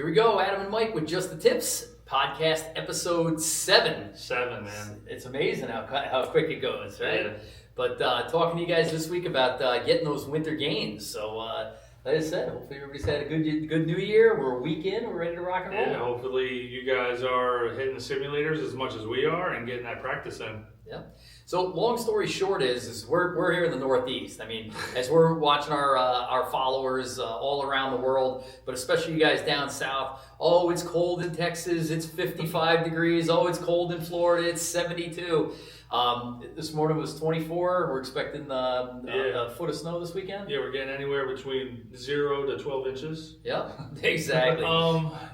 Here we go, Adam and Mike with Just the Tips, podcast episode 7. 7, man. It's amazing how quick it goes, right? Yeah. But talking to you guys this week about getting those winter games. So, like I said, hopefully everybody's had a good New Year. We're a week in. We're ready to rock and roll. Yeah, hopefully you guys are hitting the simulators as much as we are and getting that practice in. Yeah. So long story short is we're here in the Northeast. I mean, as we're watching our followers all around the world, but especially you guys down south. Oh, it's cold in Texas. It's 55 degrees. Oh, it's cold in Florida. It's 72. This morning was 24. We're expecting a foot of snow this weekend. Yeah, we're getting anywhere between 0 to 12 inches. Yeah, exactly.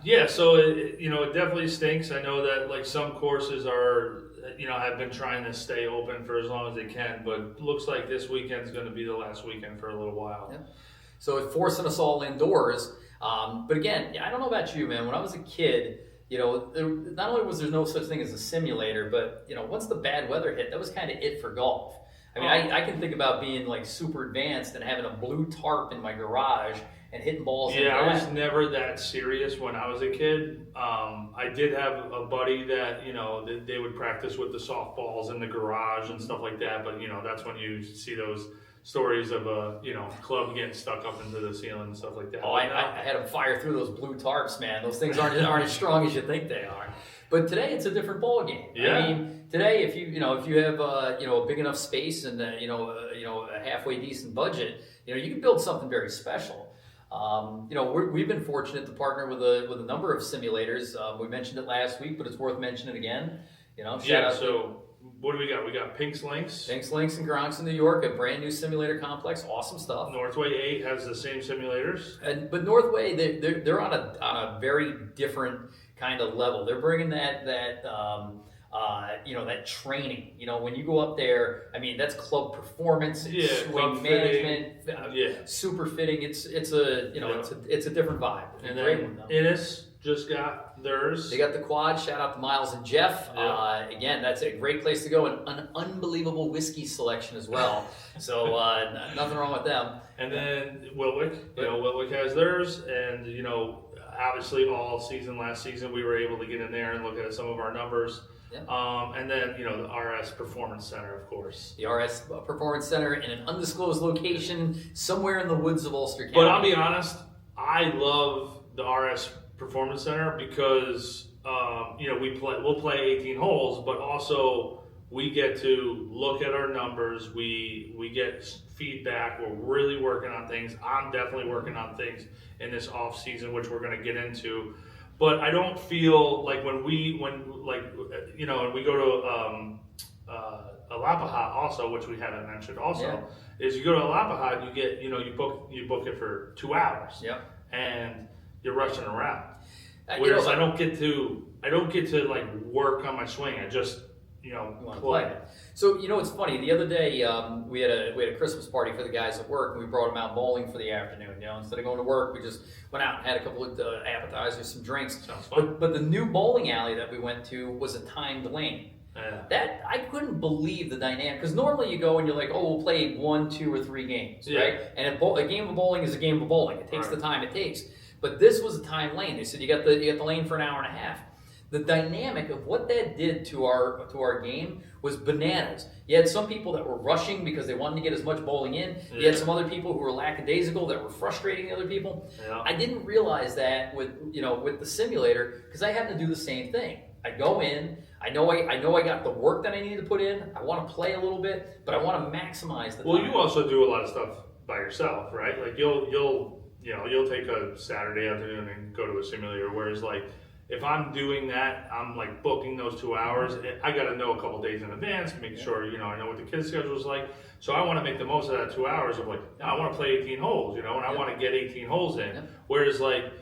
Yeah, so it definitely stinks. I know that like some courses are, have been trying to stay open for as long as they can, but it looks like this weekend's going to be the last weekend for a little while. Yeah. So it's forcing us all indoors. But again, I don't know about you, man. When I was a kid, not only was there no such thing as a simulator, but once the bad weather hit, that was kind of it for golf. I mean, I can think about being like super advanced and having a blue tarp in my garage and hitting balls. Yeah, I was never that serious when I was a kid. I did have a buddy that they would practice with the softballs in the garage and stuff like that. But that's when you see those stories of a club getting stuck up into the ceiling and stuff like that. Oh, I had them fire through those blue tarps, man. Those things aren't as strong as you think they are. But today it's a different ball game. Yeah. I mean, today if you have a big enough space and a halfway decent budget, you can build something very special. We've been fortunate to partner with a number of simulators. We mentioned it last week, but it's worth mentioning again. So what do we got? We got Pink's Links. Pink's Links in Bronx, in New York, a brand new simulator complex. Awesome stuff. Northway 8 has the same simulators. But Northway, they're on a very different kind of level. They're bringing that training. When you go up there, I mean, that's club performance, swing management, super fitting. It's a different vibe. And then Innis just got theirs. They got the quad. Shout out to Miles and Jeff. Yeah. Again, that's a great place to go, and an unbelievable whiskey selection as well. So nothing wrong with them. And then Wilwick. Wilwick has theirs, and obviously all season last season we were able to get in there and look at some of our numbers. Yeah. And then the RS Performance Center, of course. The RS Performance Center in an undisclosed location somewhere in the woods of Ulster County. But I'll be honest, I love the RS Performance Center because we'll play 18 holes, but also we get to look at our numbers. We get feedback. We're really working on things. I'm definitely working on things in this off season, which we're going to get into. But I don't feel like when we go to Alapaha also, which we haven't mentioned also, is you go to Alapaha, you get you book it for 2 hours. Yep. And you're rushing around. Whereas I don't get to like work on my swing. I just play. So it's funny. The other day we had a Christmas party for the guys at work, and we brought them out bowling for the afternoon. Instead of going to work, we just went out and had a couple of appetizers, some drinks. Sounds fun. But the new bowling alley that we went to was a timed lane. Yeah. That I couldn't believe the dynamic, because normally you go and you're like, oh, we'll play 1, 2, or 3 games, right? And a game of bowling is a game of bowling. It takes the time it takes. But this was a timed lane. They said you got the lane for an hour and a half. The dynamic of what that did to our game was bananas. You had some people that were rushing because they wanted to get as much bowling in. You had some other people who were lackadaisical that were frustrating the other people. Yeah. I didn't realize that with the simulator, because I have to do the same thing. I go in. I know I got the work that I need to put in. I want to play a little bit, but I want to maximize the time. Well, you also do a lot of stuff by yourself, right? Like you'll take a Saturday afternoon and go to a simulator, whereas like if I'm doing that, I'm like booking those 2 hours. I got to know a couple days in advance, make sure I know what the kids' schedule is like. So I want to make the most of that 2 hours of like, I want to play 18 holes, and I want to get 18 holes in. Whereas like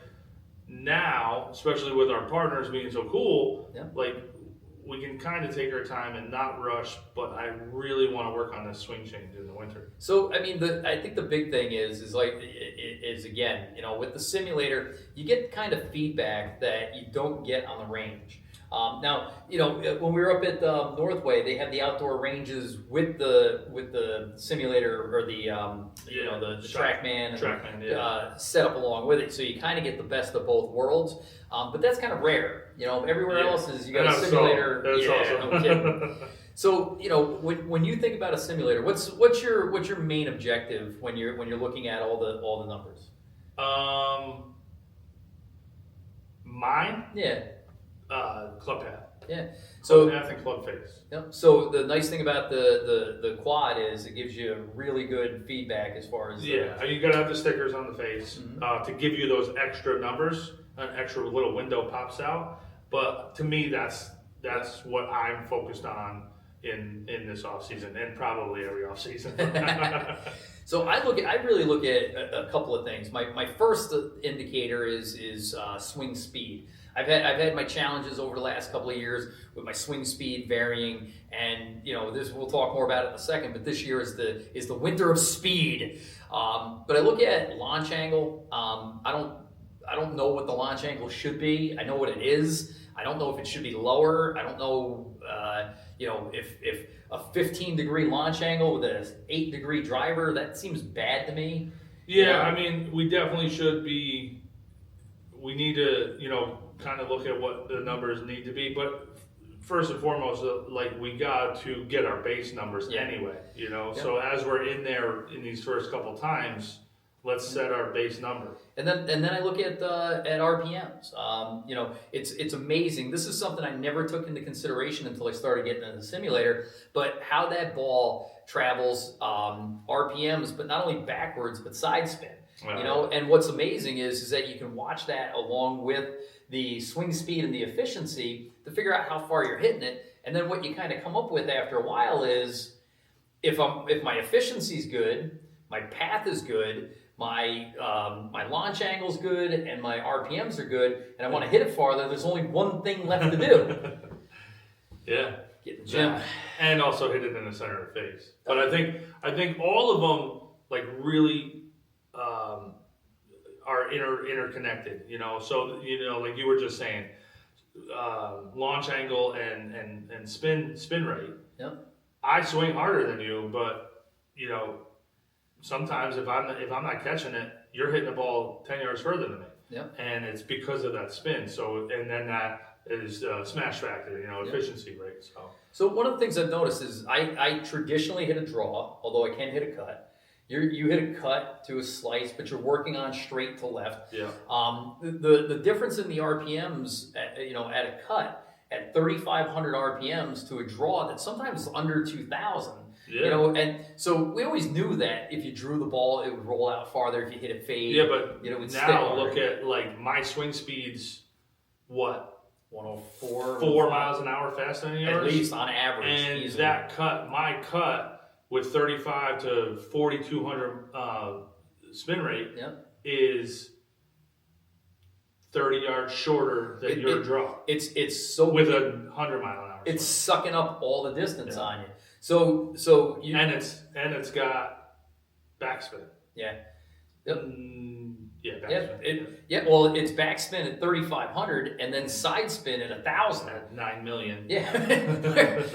now, especially with our partners being so cool, like we can kind of take our time and not rush, but I really want to work on this swing change in the winter. So, I mean, I think the big thing is again, with the simulator, you get kind of feedback that you don't get on the range. Now, when we were up at Northway, they had the outdoor ranges with the simulator or the TrackMan, set up along with it, so you kind of get the best of both worlds. But that's kind of rare. Everywhere else is you got a simulator. No kidding. So when you think about a simulator, what's your main objective when you're looking at all the numbers? Mine? Yeah. Club path. Yeah. Club path and club face. Yep. So the nice thing about the quad is it gives you really good feedback as far as you gotta have the stickers on the face to give you those extra numbers. An extra little window pops out. But to me, that's what I'm focused on in this off season and probably every off season. So I really look at a couple of things. My first indicator is swing speed. I've had my challenges over the last couple of years with my swing speed varying, and this we'll talk more about it in a second. But this year is the winter of speed. But I look at launch angle. I don't know what the launch angle should be. I know what it is. I don't know if it should be lower. I don't know, if a 15-degree launch angle with an 8-degree driver, that seems bad to me. Yeah, I mean, we definitely should be. We need to, kind of look at what the numbers need to be. But first and foremost, we got to get our base numbers anyway. So as we're in there in these first couple times, let's set our base number. And then I look at RPMs. It's amazing. This is something I never took into consideration until I started getting into the simulator. But how that ball travels RPMs, but not only backwards but side spin. And what's amazing is that you can watch that along with the swing speed and the efficiency to figure out how far you're hitting it. And then what you kind of come up with after a while is if my efficiency's good, my path is good, my launch angle's good, and my RPMs are good, and I want to hit it farther, there's only one thing left to do. Yeah. Get in the gym. And also hit it in the center of the face. But I think all of them really are interconnected, So like you were just saying, launch angle and spin rate. Yep. I swing harder than you, but sometimes if I'm not catching it, you're hitting the ball 10 yards further than me. Yep. And it's because of that spin. So and then that is smash factor, efficiency rate. So one of the things I've noticed is I traditionally hit a draw, although I can hit a cut. You hit a cut to a slice, but you're working on straight to left. Yeah. The difference in the RPMs, at a cut at 3,500 RPMs to a draw that's sometimes under 2,000. Yeah. And so we always knew that if you drew the ball, it would roll out farther. If you hit it fade, yeah, but it would now look at my swing speeds. What? 104. 4 miles an hour faster than yours, at least on average. And easily. my cut with 35 to 4,200 spin rate is 30 yards shorter than your draw. It's so with a 100 mile an hour. It's sucking up all the distance on you. So you and it's got backspin. Yeah. Yep. Backspin. Well, it's backspin at 3,500 and then side spin at 1,000. At 9 million. Yeah.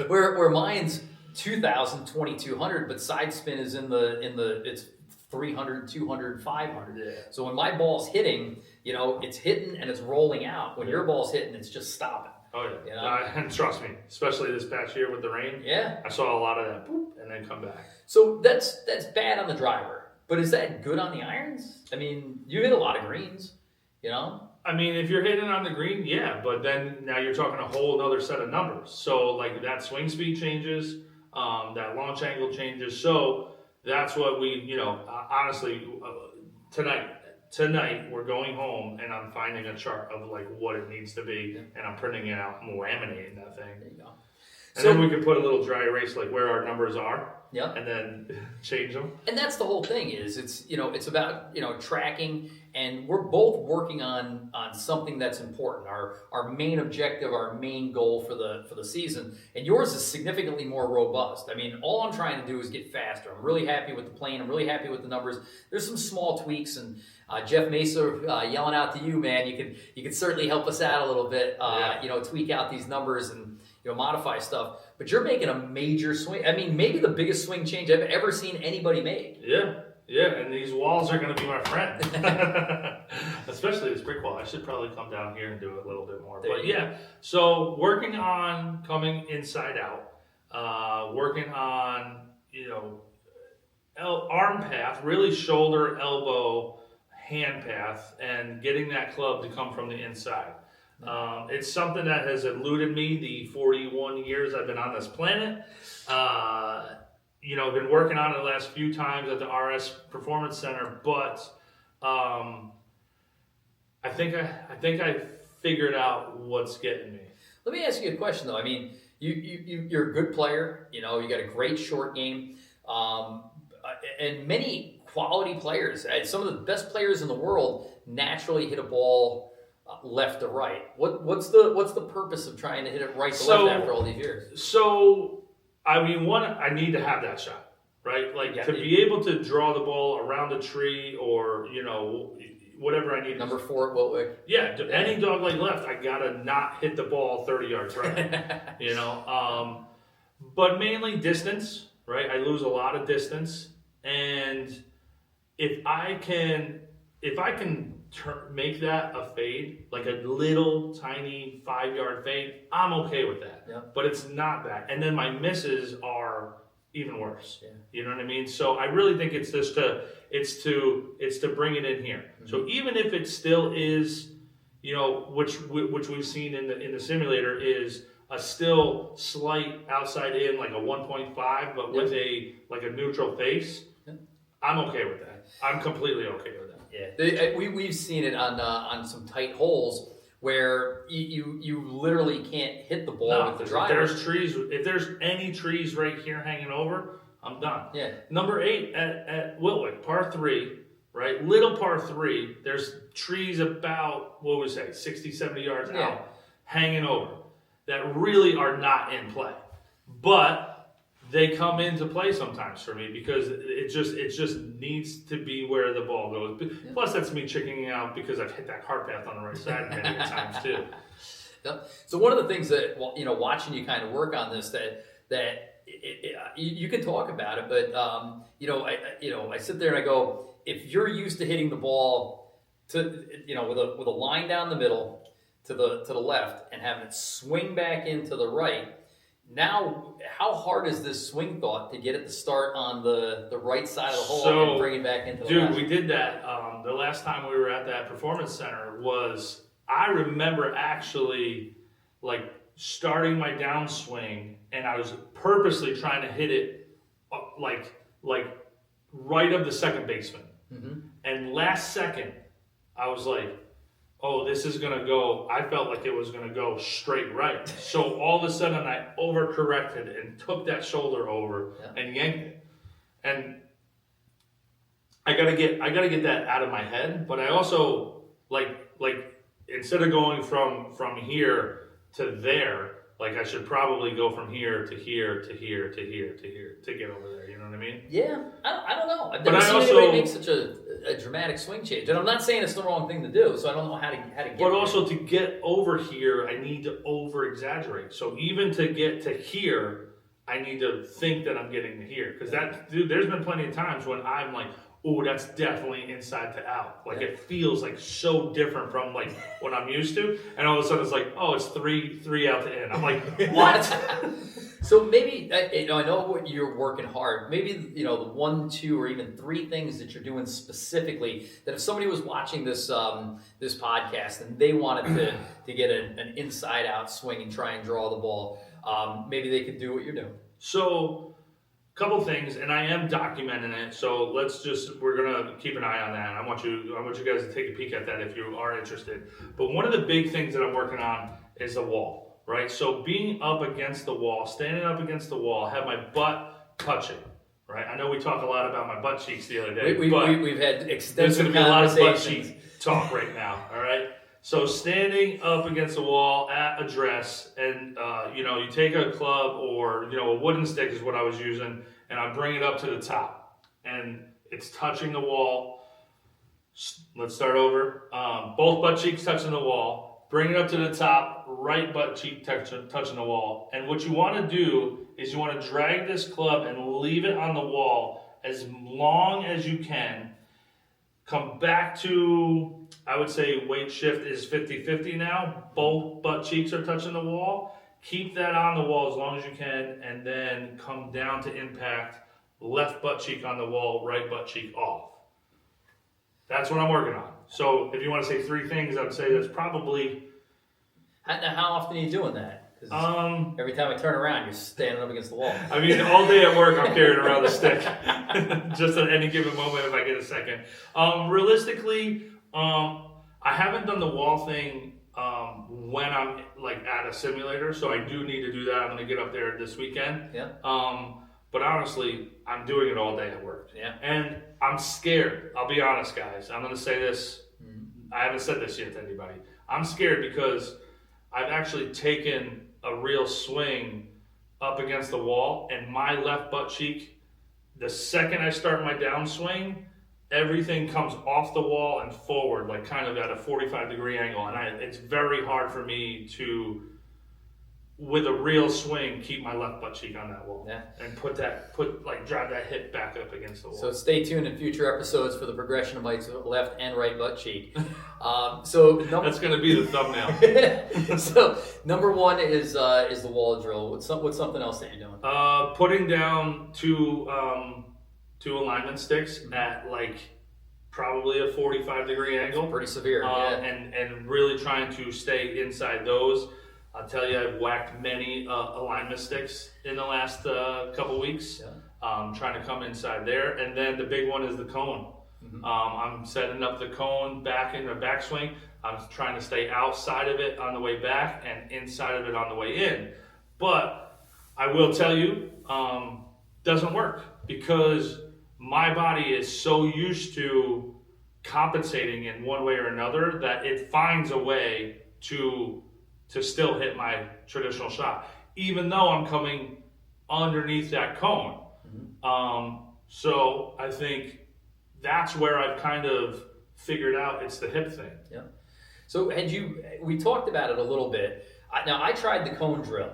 where mine's 2,000, 2,200, but side spin is in the it's 300, 200, 500. Yeah. So when my ball's hitting, it's hitting and it's rolling out. When your ball's hitting, it's just stopping. Oh yeah. And trust me, especially this past year with the rain. Yeah. I saw a lot of that boop, and then come back. So that's bad on the driver. But is that good on the irons? I mean, you hit a lot of greens, I mean, if you're hitting on the green, yeah, but then now you're talking a whole other set of numbers. So like that swing speed changes, that launch angle changes. So that's what we, honestly, tonight we're going home and I'm finding a chart of like what it needs to be, and I'm printing it out. I'm laminating that thing. There you go. And then we can put a little dry erase like where our numbers are. Yeah. And then change them. And that's the whole thing it's about, tracking, and we're both working on something that's important. Our main objective, our main goal for the season. And yours is significantly more robust. I mean, all I'm trying to do is get faster. I'm really happy with the plane. I'm really happy with the numbers. There's some small tweaks, and Jeff Mesa yelling out to you, man. You could certainly help us out a little bit. Tweak out these numbers and modify stuff. But you're making a major swing. I mean, maybe the biggest swing change I've ever seen anybody make. Yeah, and these walls are going to be my friend. Especially this brick wall. I should probably come down here and do it a little bit more. But yeah, so working on coming inside out, working on, arm path, really shoulder, elbow, hand path, and getting that club to come from the inside. It's something that has eluded me the 41 years I've been on this planet. I've been working on it the last few times at the RS Performance Center, but I think I figured out what's getting me. Let me ask you a question though. I mean, you're a good player. You got a great short game, and many quality players. Some of the best players in the world naturally hit a ball left to right. What's the purpose of trying to hit it right to left after all these years? So, I mean, I need to have that shot, right? Like to be able to draw the ball around a tree or whatever I need. Number 4 at Wiltwick. Yeah, any dog leg left, I gotta not hit the ball 30 yards right. But mainly distance, right? I lose a lot of distance, and if I can make that a fade, like a little tiny 5-yard fade, I'm okay with that. Yeah. But it's not that. And then my misses are even worse. Yeah. You know what I mean? So I really think it's to bring it in here. Mm-hmm. So even if it still is, which we've seen in the simulator is a still slight outside in, like a 1.5, but with a neutral face, I'm okay with that. I'm completely okay with that. Yeah, we've seen it on some tight holes where you literally can't hit the ball with the driver. If there's any trees right here hanging over, I'm done. Yeah. Number 8 at Wiltwick, par 3, right? Little par 3. There's trees about 60, 70 yards out, hanging over that really are not in play, but they come into play sometimes for me because it just needs to be where the ball goes. Yeah. Plus, that's me chickening out because I've hit that cart path on the right side many times too. Yep. So one of the things that watching you kind of work on this you can talk about it, but I sit there and I go, if you're used to hitting the ball to with a line down the middle to the left and having it swing back into the right. Now, how hard is this swing thought to get it to start on the right side of the hole and bring it back into the left? Dude, we did that the last time we were at that performance center I remember actually starting my downswing, and I was purposely trying to hit it like right of the second baseman. Mm-hmm. And last second, I was like, oh, this is going to go, I felt like it was going to go straight right. So all of a sudden I overcorrected and took that shoulder over and yanked it. And I gotta get that out of my head, but I also like instead of going from here to there, I should probably go from here to here to here to here to here to get over there. You know what I mean? Yeah, I don't know. I've never seen anybody make such a dramatic swing change, and I'm not saying it's the wrong thing to do. So I don't know how to get. But also to get over here, I need to over exaggerate. So even to get to here, I need to think that I'm getting to here because there's been plenty of times when I'm like, oh, that's definitely inside to out. It feels so different from what I'm used to. And all of a sudden it's oh, it's three out to in. I'm like, what? So maybe, I know you're working hard. Maybe, the 1, 2, or even 3 things that you're doing specifically that if somebody was watching this podcast and they wanted to get an inside out swing and try and draw the ball, maybe they could do what you're doing. So, couple things, and I am documenting it, so we're gonna keep an eye on that. I want you guys to take a peek at that if you are interested. But one of the big things that I'm working on is the wall, right? So being up against the wall, standing up against the wall, have my butt touching, right? I know we talk a lot about my butt cheeks the other day, We've had there's extensive going to be a lot of butt conversations. cheek talk right now, all right? So standing up against the wall at address, and you take a club or a wooden stick is what I was using, and I bring it up to the top, and it's touching the wall. Let's start over. Both butt cheeks touching the wall. Bring it up to the top. Right butt cheek touching the wall. And what you want to do is you want to drag this club and leave it on the wall as long as you can. Come back to, I would say weight shift is 50-50 now. Both butt cheeks are touching the wall. Keep that on the wall as long as you can, and then come down to impact. Left butt cheek on the wall, right butt cheek off. That's what I'm working on. So if you want to say 3 things, I would say that's probably... How often are you doing that? 'Cause every time I turn around, you're standing up against the wall. I mean, all day at work, I'm carrying around the stick. Just at any given moment if I get a second. Realistically, I haven't done the wall thing when I'm like at a simulator, so I do need to do that. I'm going to get up there this weekend. Yeah. But honestly, I'm doing it all day at work. Yeah. And I'm scared. I'll be honest, guys. I'm going to say this. I haven't said this yet to anybody. I'm scared because I've actually taken a real swing up against the wall, and my left butt cheek, the second I start my downswing, everything comes off the wall and forward, like kind of at a 45-degree angle. And it's very hard for me to, with a real swing, keep my left butt cheek on that wall. Yeah. And drive that hip back up against the wall. So stay tuned in future episodes for the progression of Mike's left and right butt cheek. That's going to be the thumbnail. So number 1 is the wall drill. What's something else that you're doing? Putting down two alignment sticks at like probably a 45-degree angle. Pretty severe. Yeah. And really trying to stay inside those. I'll tell you, I've whacked many alignment sticks in the last couple weeks. Yeah. Trying to come inside there. And then the big one is the cone. Mm-hmm. I'm setting up the cone back in the backswing. I'm trying to stay outside of it on the way back and inside of it on the way in. But I will tell you, doesn't work because my body is so used to compensating in one way or another that it finds a way to still hit my traditional shot, even though I'm coming underneath that cone. Mm-hmm. So I think that's where I've kind of figured out it's the hip thing. Yeah. So we talked about it a little bit. Now I tried the cone drill.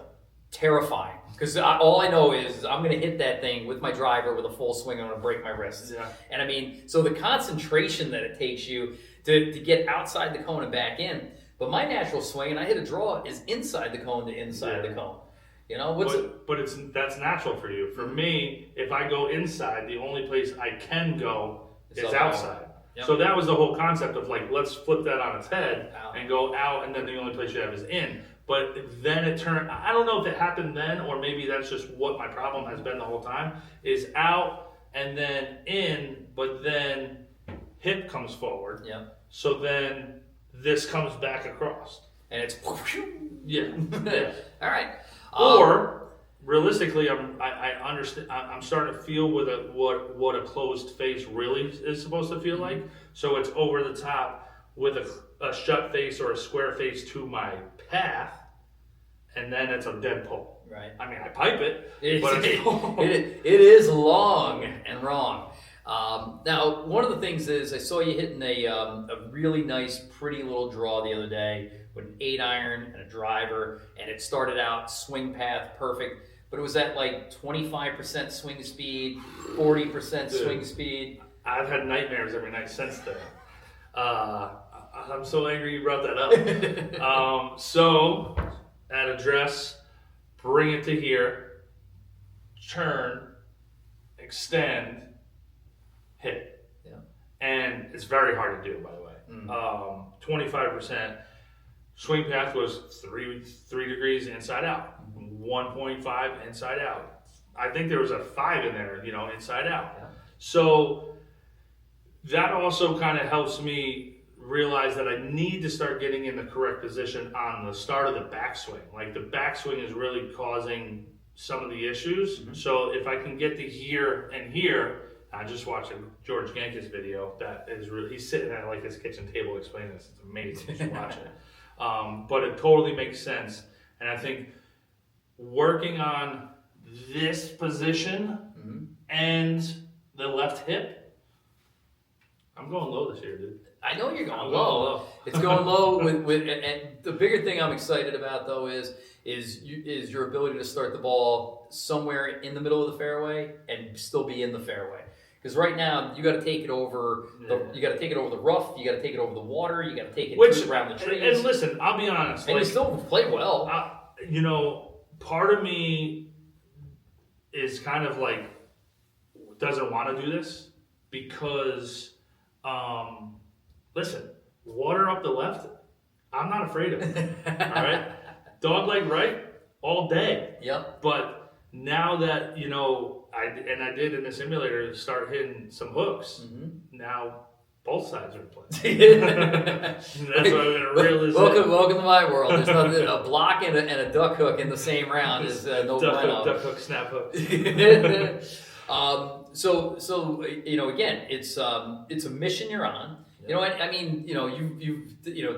Terrifying. Because all I know is I'm going to hit that thing with my driver with a full swing. I'm going to break my wrists. Yeah. And I mean, so the concentration that it takes you to get outside the cone and back in. But my natural swing, and I hit a draw, is inside the cone to inside the cone. You know, that's natural for you. For me, if I go inside, the only place I can go is outside. Yep. So that was the whole concept of like, let's flip that on its head and go out, and then the only place you have is in. But then it turned, I don't know if it happened then, or maybe that's just what my problem has been the whole time, is out and then in, but then hip comes forward. Yeah. So then this comes back across. And it's yeah. Yeah. All right. Or realistically, I understand. I'm starting to feel with what a closed face really is supposed to feel like. So it's over the top with a shut face or a square face to my path, and then it's a dead pull. Right. I mean, I pipe it, but it is long and wrong. Now, one of the things is I saw you hitting a really nice, pretty little draw the other day with an 8-iron and a driver, and it started out swing path perfect, but it was at like 25% swing speed, 40% swing speed. I've had nightmares every night since then. I'm so angry you brought that up. So, at address, bring it to here, turn, extend, hit. Yeah. And it's very hard to do, by the way. 25% swing path was 3 degrees inside out, 1.5 inside out. I think there was a 5 in there, inside out. Yeah. So that also kind of helps me realized that I need to start getting in the correct position on the start of the backswing. Like the backswing is really causing some of the issues. Mm-hmm. So if I can get to here and here, I just watched a George Gankis video that is really, he's sitting at like his kitchen table explaining this. It's amazing. You should watch it. But it totally makes sense. And I think working on this position Mm-hmm. and the left hip, I'm going low this year, dude. I know you're going I'm low. going low. It's going low and the bigger thing I'm excited about though is your ability to start the ball somewhere in the middle of the fairway and still be in the fairway. Because right now you got to take it over. You got to take it over the rough. You got to take it over the water. You got to take it around the trees. And listen, I'll be honest. And you still play well. Part of me is kind of like doesn't want to do this because, listen, water up the left. I'm not afraid of it. All right, dog leg right all day. Yep. But now that I did in the simulator start hitting some hooks. Mm-hmm. Now both sides are in play. That's what I'm gonna realize. Welcome to my world. There's nothing, a block and a duck hook in the same round is no bueno. Duck hook, snap hook. So again, it's a mission you're on. You've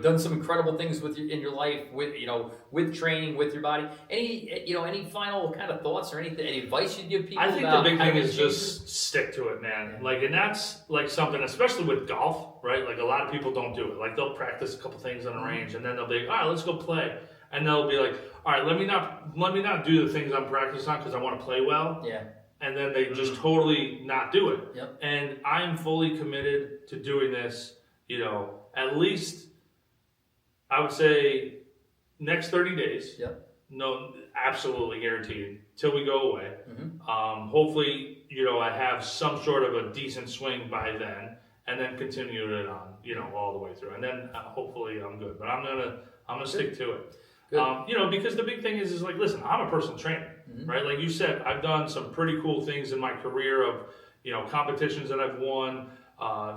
done some incredible things in your life with training, with your body. Any final kind of thoughts or any advice you'd give people? I think the big thing is just stick to it, man. Yeah. Like, and that's like something, especially with golf, right? Like a lot of people don't do it. Like they'll practice a couple things on the range, and then they'll be like, all right, let's go play. And they'll be like, all right, let me not do the things I'm practicing on because I want to play well. Yeah. And then they just totally not do it. Yep. And I'm fully committed to doing this, at least I would say next 30 days. Yep. No, absolutely guaranteed till we go away. Mm-hmm. Hopefully, I have some sort of a decent swing by then and then continue it on, all the way through. And then hopefully I'm good, but I'm gonna stick to it. Because the big thing is like, listen, I'm a personal trainer, Mm-hmm. right? Like you said, I've done some pretty cool things in my career of, competitions that I've won,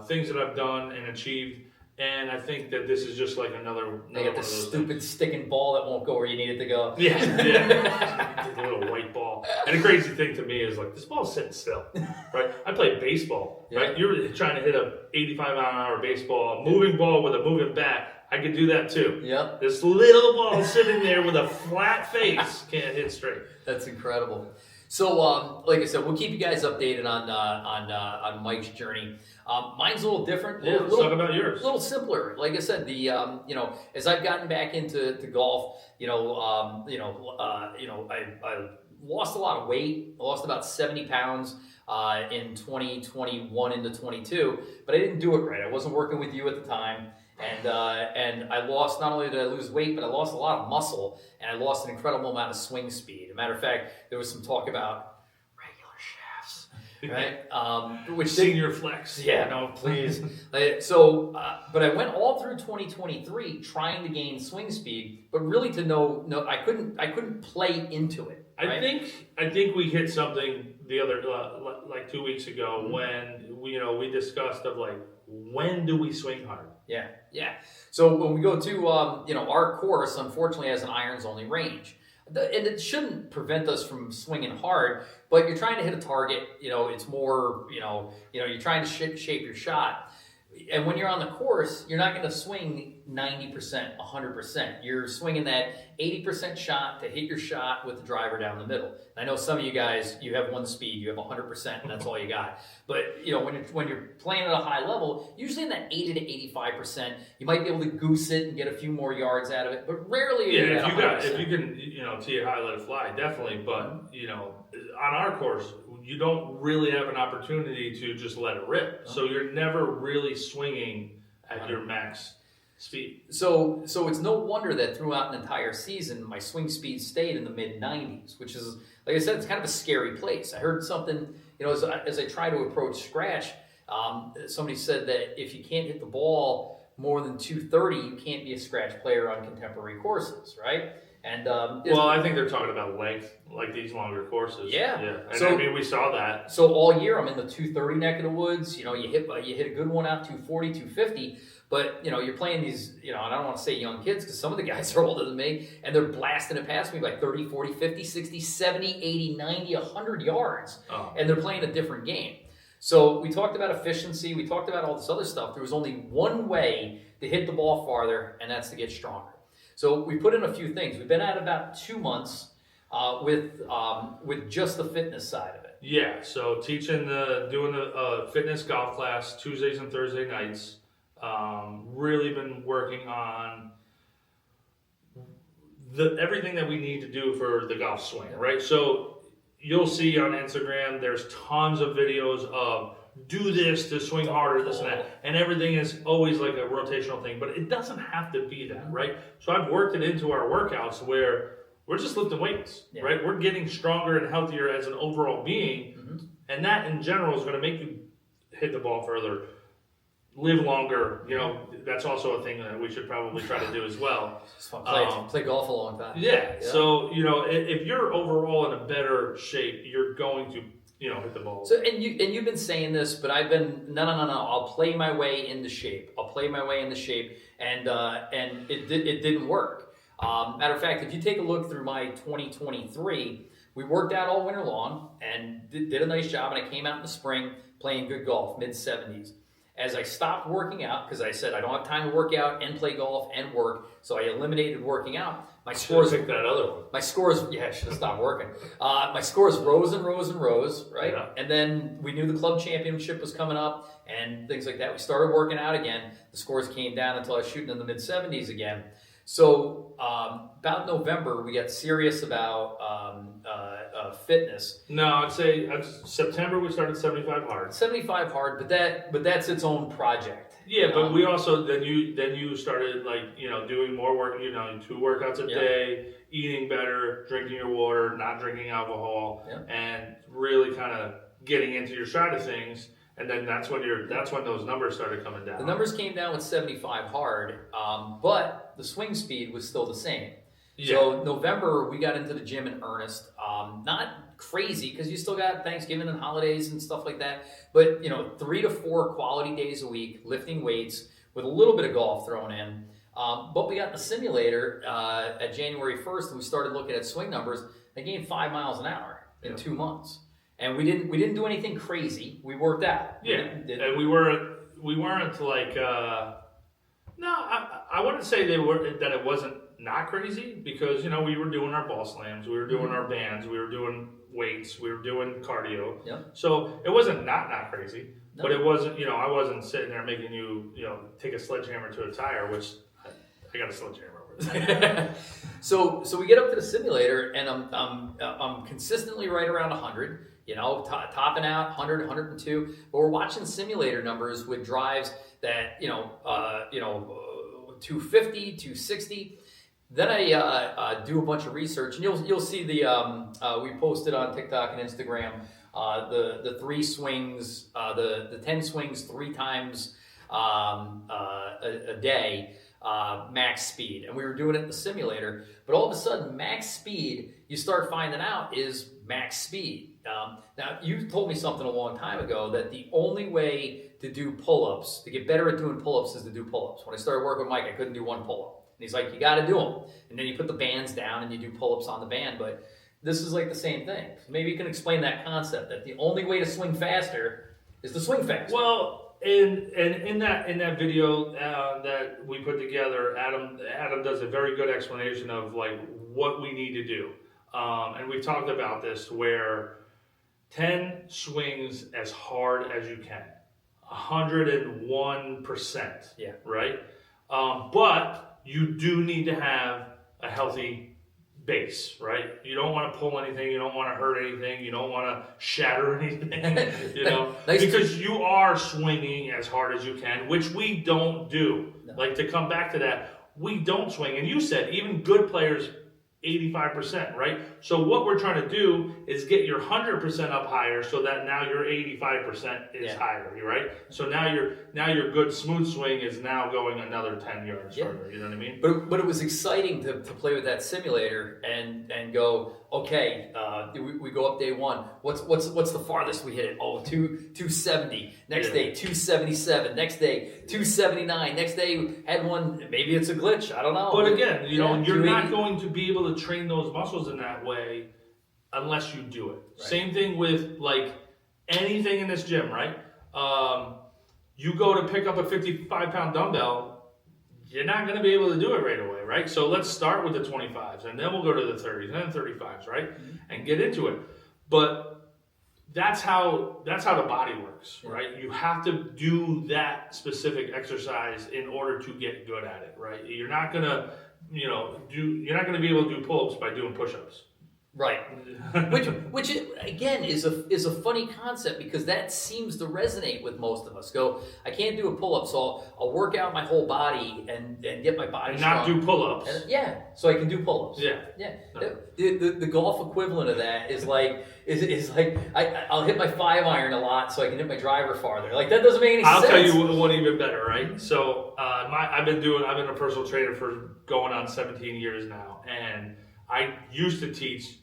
things that I've done and achieved. And I think that this is just like another They got one this of those stupid things. sticking ball that won't go where you need it to go. Yeah. The little white ball. And the crazy thing to me is like, this ball's sitting still, right? I play baseball, right? You're trying to hit a 85-mile-an-hour baseball, a moving ball with a moving bat. I could do that too. Yep. This little ball sitting there with a flat face can't hit straight. That's incredible. So, like I said, we'll keep you guys updated on Mike's journey. Mine's a little different. Let's talk about yours. A little simpler. Like I said, as I've gotten back into golf, I lost a lot of weight. I lost about 70 pounds in 2021 into 22, but I didn't do it right. I wasn't working with you at the time. And I lost, not only did I lose weight, but I lost a lot of muscle, and I lost an incredible amount of swing speed. As a matter of fact, there was some talk about regular shafts, right? Which Senior flex. Yeah, no, please. But I went all through 2023 trying to gain swing speed, but really I couldn't play into it. Right? I think we hit something the other like 2 weeks ago Mm-hmm. when we discussed of like, when do we swing hard? Yeah. So when we go to, our course, unfortunately, has an irons-only range. And it shouldn't prevent us from swinging hard, but you're trying to hit a target. It's more, you're trying to shape your shot. And when you're on the course, you're not going to swing 90%, 100%. You're swinging that 80% shot to hit your shot with the driver down the middle. And I know some of you guys, you have one speed, you have 100%, and that's all you got. But when you're playing at a high level, usually in that 80 to 85%, you might be able to goose it and get a few more yards out of it. But rarely, if you can, tee it high, let it fly, definitely. But on our course, you don't really have an opportunity to just let it rip. So you're never really swinging at your max speed. So it's no wonder that throughout an entire season, my swing speed stayed in the mid-90s, which is, like I said, it's kind of a scary place. I heard something, as I try to approach scratch, somebody said that if you can't hit the ball more than 230, you can't be a scratch player on contemporary courses, right? And well, I think they're talking about length, like these longer courses. Yeah. Yeah. And So, I mean, we saw that. So all year I'm in the 230 neck of the woods. You know, you hit a good one out 240, 250. But, you know, you're playing these, you know, and I don't want to say young kids because some of the guys are older than me, and they're blasting it past me by 30, 40, 50, 60, 70, 80, 90, 100 yards. Oh. And they're playing a different game. So we talked about efficiency. We talked about all this other stuff. There was only one way to hit the ball farther, and that's to get stronger. So we put in a few things. We've been at about 2 months with just the fitness side of it. Yeah, so doing the fitness golf class Tuesdays and Thursday nights. Really been working on everything that we need to do for the golf swing, right? So you'll see on Instagram, there's tons of videos of do this to swing harder, this and that. And everything is always like a rotational thing, but it doesn't have to be that, right? So I've worked it into our workouts where we're just lifting weights, right? We're getting stronger and healthier as an overall being. And that in general is going to make you hit the ball further, live longer. You know, that's also a thing that we should probably try to do as well. Just play golf a long time. Yeah. So, you know, if you're overall in a better shape, you're going to, you know, hit the ball. So and you've been saying this, but I've been no. I'll play my way into shape. And it didn't work. Matter of fact, if you take a look through my 2023, we worked out all winter long and did a nice job. And I came out in the spring playing good golf, mid-70s. As I stopped working out, because I said I don't have time to work out and play golf and work, so I eliminated working out. My scores. Pick that other one. My scores, I should have stopped working. My scores rose and rose and rose, right? Yeah. And then we knew the club championship was coming up and things like that. We started working out again. The scores came down until I was shooting in the mid-70s again. So about November, we got serious about fitness. No, I'd say September we started 75 hard. 75 hard, but that's its own project. Yeah, but we also then you started like, you know, doing more work, you know, 2 workouts a day, eating better, drinking your water, not drinking alcohol, and really kind of getting into your side of things. And then that's when those numbers started coming down. The numbers came down with 75 hard, but the swing speed was still the same. Yeah. So November, we got into the gym in earnest. Not crazy because you still got Thanksgiving and holidays and stuff like that. But, you know, 3 to 4 quality days a week, lifting weights with a little bit of golf thrown in. But we got in the simulator at January 1st, and we started looking at swing numbers. They gained 5 miles an hour in 2 months. And we didn't do anything crazy. We worked out. Yeah, and we weren't like I wouldn't say that it wasn't not crazy because, you know, we were doing our ball slams, we were doing our bands, we were doing weights, we were doing cardio. Yep. So it wasn't not crazy, but it wasn't, you know, I wasn't sitting there making you know, take a sledgehammer to a tire, which I got a sledgehammer over there. So we get up to the simulator and I'm consistently right around 100. You know, topping out 100, 102. But we're watching simulator numbers with drives that, 250, 260. Then I do a bunch of research, and you'll see we posted on TikTok and Instagram the 3 swings, the 10 swings 3 times a day, max speed, and we were doing it in the simulator. But all of a sudden, max speed, you start finding out is max speed. Now, you told me something a long time ago that the only way to do pull-ups, to get better at doing pull-ups, is to do pull-ups. When I started working with Mike, I couldn't do 1 pull-up. And he's like, you got to do them. And then you put the bands down and you do pull-ups on the band. But this is like the same thing. So maybe you can explain that concept, that the only way to swing faster is to swing faster. Well, in that video that we put together, Adam does a very good explanation of like what we need to do. And we talked about this where 10 swings as hard as you can, 101%. Yeah. Right? But you do need to have a healthy base, right? You don't want to pull anything. You don't want to hurt anything. You don't want to shatter anything, you know, because you are swinging as hard as you can, which we don't do. No. Like, to come back to that, we don't swing. And you said even good players 85%, right? So what we're trying to do is get your 100% up higher, so that now your 85% is higher, right? So now your good smooth swing is now going another 10 yards further. You know what I mean? But it was exciting to play with that simulator and go, okay, we go up day one. What's the farthest we hit it? Oh, 270. Next day 277. Next day 279. Next day had one. Maybe it's a glitch. I don't know. But again, you're not going to be able to train those muscles in that way unless you do it. Right. Same thing with like anything in this gym, right? You go to pick up a 55-pound dumbbell. You're not going to be able to do it right away, right? So let's start with the 25s, and then we'll go to the 30s, and then 35s, right? And get into it. But that's how the body works, right? You have to do that specific exercise in order to get good at it, right? You're not going to, you're not going to be able to do pull-ups by doing push-ups. Right, which again is a funny concept, because that seems to resonate with most of us. I can't do a pull up, so I'll work out my whole body and get my body strong. Not do pull ups. So I can do pull ups. Yeah. No. The golf equivalent of that is like I'll hit my 5-iron a lot so I can hit my driver farther. Like that doesn't make any sense. I'll tell you one even better, right? So I've been a personal trainer for going on 17 years now, and I used to teach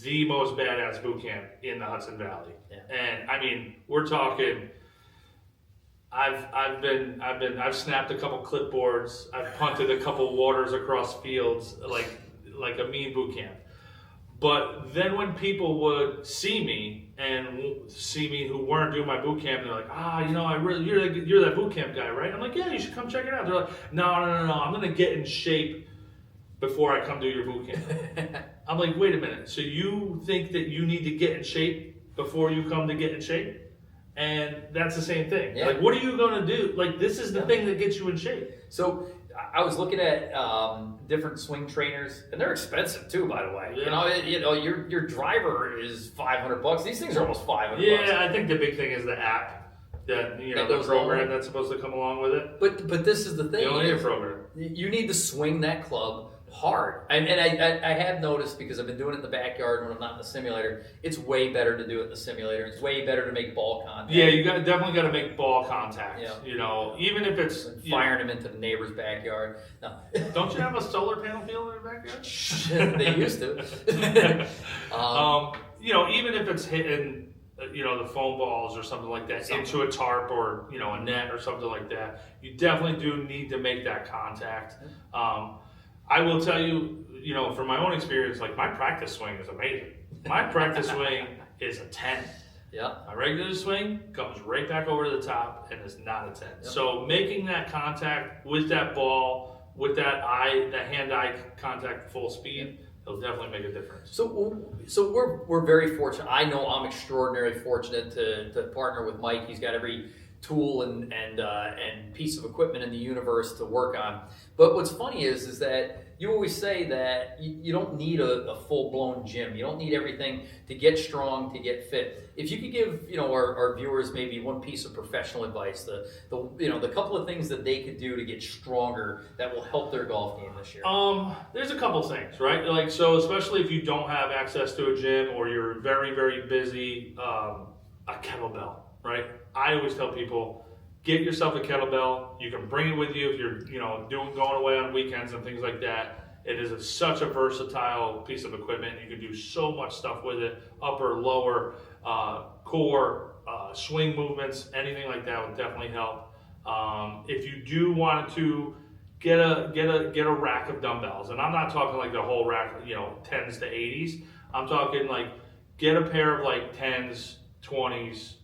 the most badass boot camp in the Hudson Valley. And I mean, we're talking, I've snapped a couple clipboards, I've punted a couple waters across fields, like a mean boot camp. But then when people would see me who weren't doing my boot camp, they're like, you're that boot camp guy, right? I'm like, yeah, you should come check it out. They're like, no, I'm gonna get in shape before I come do your boot camp. I'm like, wait a minute. So you think that you need to get in shape before you come to get in shape? And that's the same thing. Yeah. Like, what are you going to do? Like, this is the thing that gets you in shape. So I was looking at different swing trainers, and they're expensive too, by the way. Yeah. Your driver is $500. These things are almost $500. Yeah, I think the big thing is the app. That the program that's supposed to come along with it. But this is the thing. You don't need a program. You need to swing that club hard. And I have noticed, because I've been doing it in the backyard when I'm not in the simulator, it's way better to do it in the simulator. It's way better to make ball contact. Yeah, you definitely got to make ball contact. Yeah. Even if it's firing them into the neighbor's backyard. No. Don't you have a solar panel field in your backyard? They used to. Even if it's hitting the foam balls or something like that into a tarp or a net or something like that, you definitely do need to make that contact. I will tell you, from my own experience, like my practice swing is amazing. My practice swing is a 10. Yeah. My regular swing comes right back over to the top and is not a 10. Yep. So making that contact with that ball, with that hand-eye contact full speed, it'll definitely make a difference. So we're very fortunate. I know I'm extraordinarily fortunate to partner with Mike. He's got every tool and piece of equipment in the universe to work on. But what's funny is that you always say that you don't need a full-blown gym. You don't need everything to get strong, to get fit. If you could give our viewers maybe one piece of professional advice, the couple of things that they could do to get stronger that will help their golf game this year. There's a couple things, right? So especially if you don't have access to a gym or you're very, very busy, a kettlebell, right? I always tell people, get yourself a kettlebell. You can bring it with you if you're, going away on weekends and things like that. It is such a versatile piece of equipment. You can do so much stuff with it, upper, lower, core, swing movements, anything like that would definitely help. If you do want to get a rack of dumbbells, and I'm not talking like the whole rack, 10s to 80s. I'm talking like get a pair of like 10s, 20s,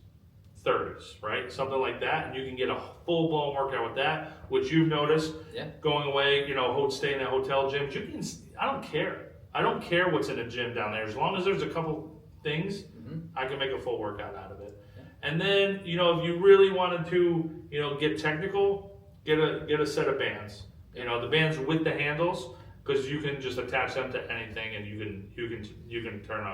30s, right? Something like that, and you can get a full-blown workout with that, which you've noticed going away, staying at hotel gyms. I don't care. I don't care what's in a gym down there. As long as there's a couple things, I can make a full workout out of it. Yeah. And then, if you really wanted to, get technical, get a set of bands. The bands with the handles, because you can just attach them to anything, and you can turn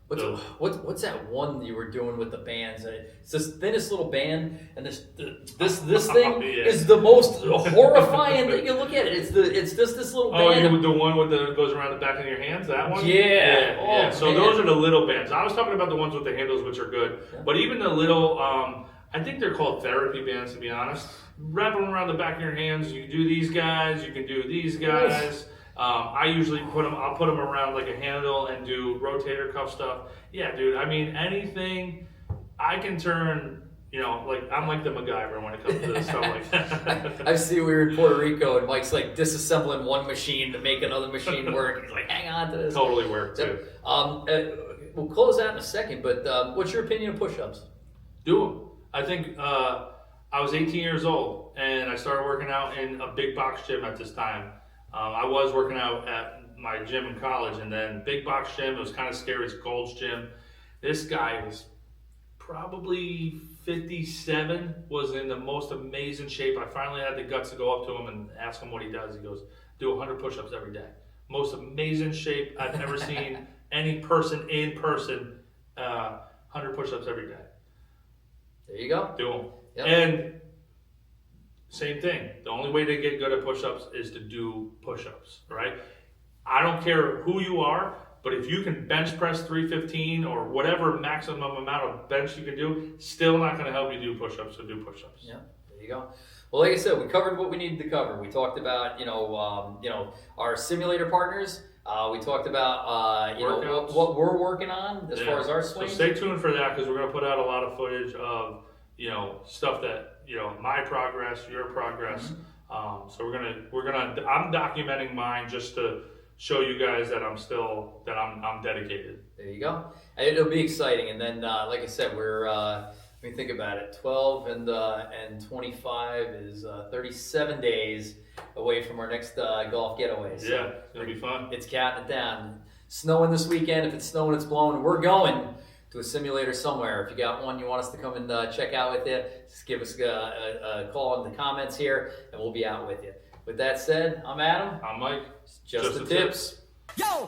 What's that one you were doing with the bands? It's this thinnest little band, and this thing is the most horrifying thing. You look at it. It's just this little band. Oh, the one with the goes around the back of your hands. That one. Yeah. So those are the little bands. I was talking about the ones with the handles, which are good. Yeah. But even the little, I think they're called therapy bands, to be honest. Wrap them around the back of your hands. You can do these guys. You can do these guys. I usually I'll put them around like a handle and do rotator cuff stuff. Yeah, dude, I mean, anything I can turn, like, I'm like the MacGyver when it comes to this stuff like that. I see we were in Puerto Rico and Mike's like disassembling one machine to make another machine work. He's like, hang on to this. Totally worked too. We'll close that in a second, but what's your opinion of push-ups? Do them. I think I was 18 years old and I started working out in a big box gym at this time. I was working out at my gym in college, and then big box gym. It was kind of scary. It's Gold's Gym. This guy was probably 57, was in the most amazing shape. I finally had the guts to go up to him and ask him what he does. He goes, do 100 push-ups every day. Most amazing shape I've ever seen any person in person. 100 push-ups every day. There you go. Do them. Yep. And same thing. The only way to get good at push-ups is to do push-ups, right? I don't care who you are, but if you can bench press 315 or whatever maximum amount of bench you can do, still not going to help you do push-ups, so do push-ups. Yeah, there you go. Well, like I said, we covered what we needed to cover. We talked about, our simulator partners. We talked about, what we're working on as far as our swings. So stay tuned for that, because we're going to put out a lot of footage of, stuff that, my progress, your progress. Mm-hmm. So I'm documenting mine just to show you guys that I'm dedicated. There you go. And it'll be exciting. And then, like I said, we're, let me think about it. 12 and 25 is 37 days away from our next golf getaway. So yeah, it's gonna be fun. It's counting it down. Snowing this weekend. If it's snowing, it's blowing. We're going to a simulator somewhere. If you got one you want us to come and check out with you, just give us a call in the comments here, and we'll be out with you. With that said, I'm Adam. I'm Mike. Just the tips. Yo!